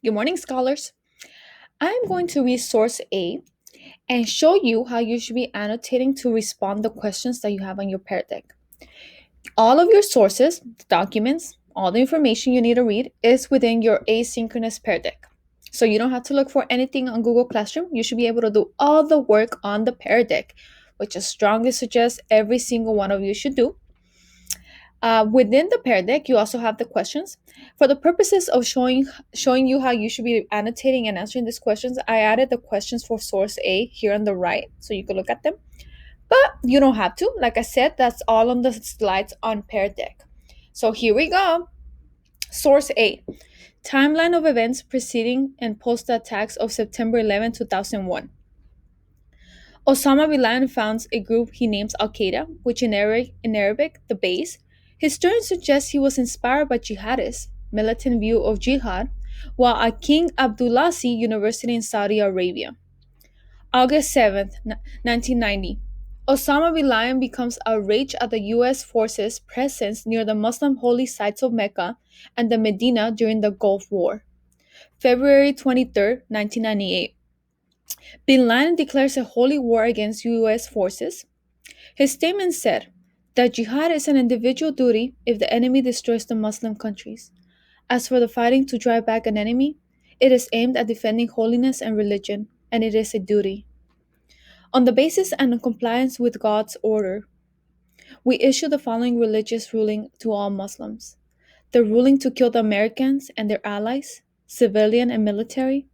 Good morning, scholars. I'm going to read source A and show you how you should be annotating to respond the questions that you have on your pear deck. All of your sources, documents, all the information you need to read is within your asynchronous pear deck. So you don't have to look for anything on Google Classroom. You should be able to do all the work on the pear deck, which I strongly suggest every single one of you should do. Within the Pear Deck, you also have the questions. For the purposes of showing you how you should be annotating and answering these questions, I added the questions for source A here on the right, so you can look at them. But you don't have to. Like I said, that's all on the slides on Pear Deck. So here we go. Source A: timeline of events preceding and post the attacks of September 11, 2001. Osama bin Laden founds a group he names Al Qaeda, which in Arabic, the base. Historians suggest he was inspired by jihadists' militant view of jihad while at King Abdulaziz University in Saudi Arabia. August 7th, 1990. Osama bin Laden becomes outraged at the U.S. forces' presence near the Muslim holy sites of Mecca and the Medina during the Gulf War. February 23rd, 1998. Bin Laden declares a holy war against U.S. forces. His statement said that jihad is an individual duty if the enemy destroys the Muslim countries. As for the fighting to drive back an enemy, it is aimed at defending holiness and religion, and it is a duty. On the basis and in compliance with God's order, we issue the following religious ruling to all Muslims. The ruling to kill the Americans and their allies, civilian and military,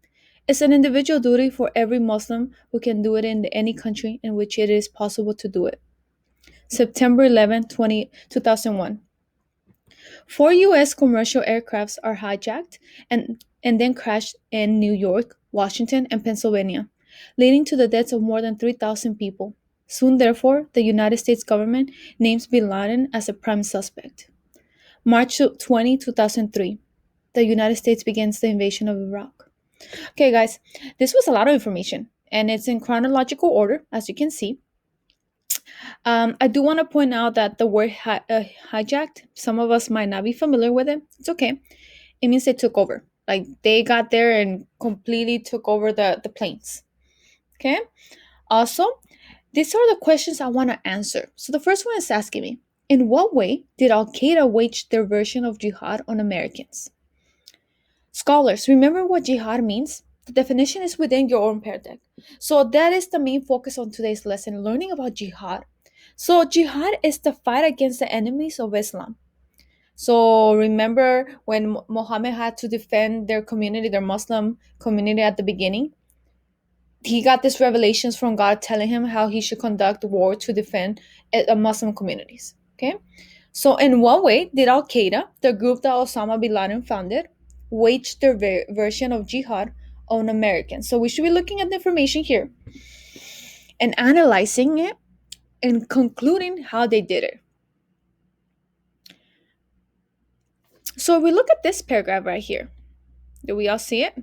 is an individual duty for every Muslim who can do it in any country in which it is possible to do it. September 11, 2001. Four U.S. commercial aircrafts are hijacked and then crashed in New York, Washington, and Pennsylvania, leading to the deaths of more than 3,000 people. Soon, therefore, the United States government names bin Laden as a prime suspect. March 2003. The United States begins the invasion of Iraq. Okay, guys, this was a lot of information, and it's in chronological order, as you can see. I do want to point out that the word hijacked, some of us might not be familiar with it. It's okay. It means they took over. Like they got there and completely took over the planes. Okay. Also, these are the questions I want to answer. So the first one is asking me, in what way did Al Qaeda wage their version of jihad on Americans? Scholars, remember what jihad means? The definition is within your own pear deck. So that is the main focus on today's lesson, learning about jihad. So jihad is the fight against the enemies of Islam. So remember when Muhammad had to defend their community, their Muslim community at the beginning? He got these revelations from God telling him how he should conduct war to defend Muslim communities. Okay? So, in what way did Al Qaeda, the group that Osama bin Laden founded, wage their version of jihad on Americans? So, we should be looking at the information here and analyzing it and concluding how they did it. So, we look at this paragraph right here. Do we all see it?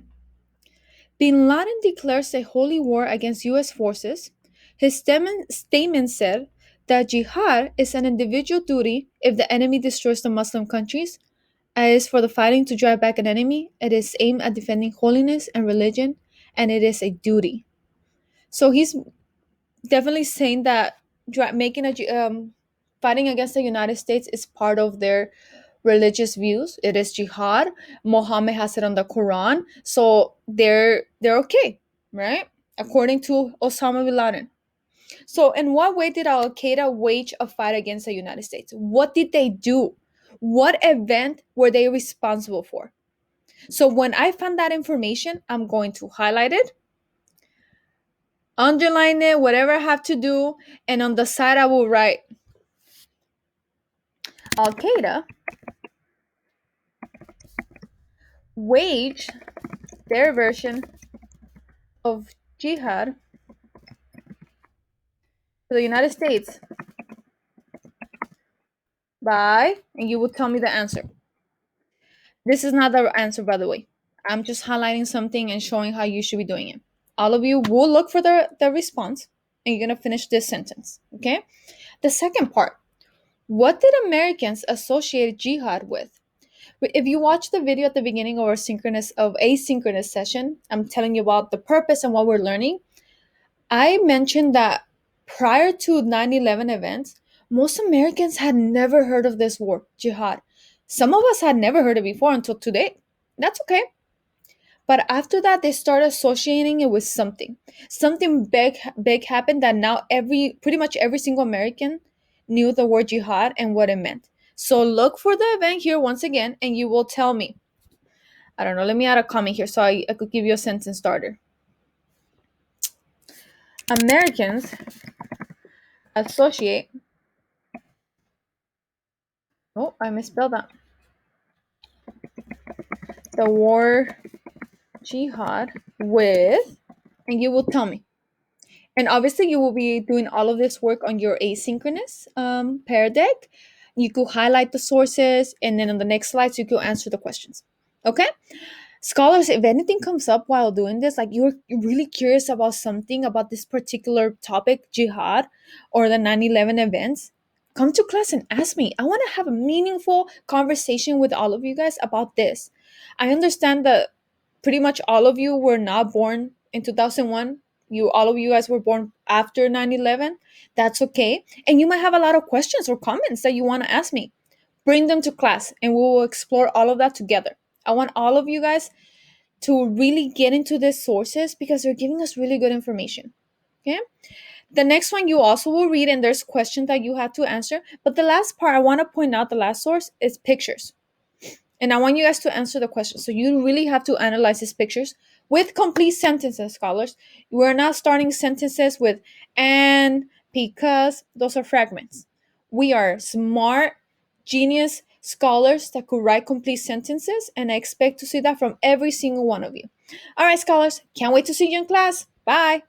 Bin Laden declares a holy war against U.S. forces. His statement said that jihad is an individual duty if the enemy destroys the Muslim countries. As for the fighting to drive back an enemy, it is aimed at defending holiness and religion, and it is a duty. So he's definitely saying that making fighting against the United States is part of their religious views. It is jihad. Muhammad has it on the Quran, so they're okay, right? According to Osama bin Laden. So, in what way did Al Qaeda wage a fight against the United States? What did they do? What event were they responsible for? So, when I found that information, I'm going to highlight it, underline it, whatever I have to do, and on the side, I will write Al Qaeda waged their version of jihad to the United States by, and you will tell me the answer. This is not the answer, by the way. I'm just highlighting something and showing how you should be doing it. All of you will look for the response and you're going to finish this sentence. Okay? The second part, what did Americans associate jihad with? If you watch the video at the beginning of our synchronous of asynchronous session, I'm telling you about the purpose and what we're learning. I mentioned that prior to 9/11 events, most Americans had never heard of this war, jihad. Some of us had never heard it before until today. That's okay. But after that, they started associating it with something. Something big happened that now pretty much every single American knew the word jihad and what it meant. So look for the event here once again, and you will tell me. I don't know. Let me add a comment here so I could give you a sentence starter. Americans associate. Oh, I misspelled that. The war jihad with, and you will tell me. And obviously, you will be doing all of this work on your asynchronous pair deck. You could highlight the sources, and then on the next slides, you could answer the questions. Okay? Scholars, if anything comes up while doing this, like you're really curious about something about this particular topic, jihad, or the 9/11 events, come to class and ask me. I want to have a meaningful conversation with all of you guys about this. I understand that pretty much all of you were not born in 2001. All of you guys were born after 9/11. That's okay. And you might have a lot of questions or comments that you want to ask me. Bring them to class and we will explore all of that together. I want all of you guys to really get into these sources because they're giving us really good information. Okay? The next one you also will read, and there's questions that you have to answer. But the last part, I want to point out the last source is pictures. And I want you guys to answer the question. So you really have to analyze these pictures with complete sentences, scholars. We're not starting sentences with and, because, those are fragments. We are smart, genius scholars that could write complete sentences, and I expect to see that from every single one of you. All right, scholars, can't wait to see you in class. Bye.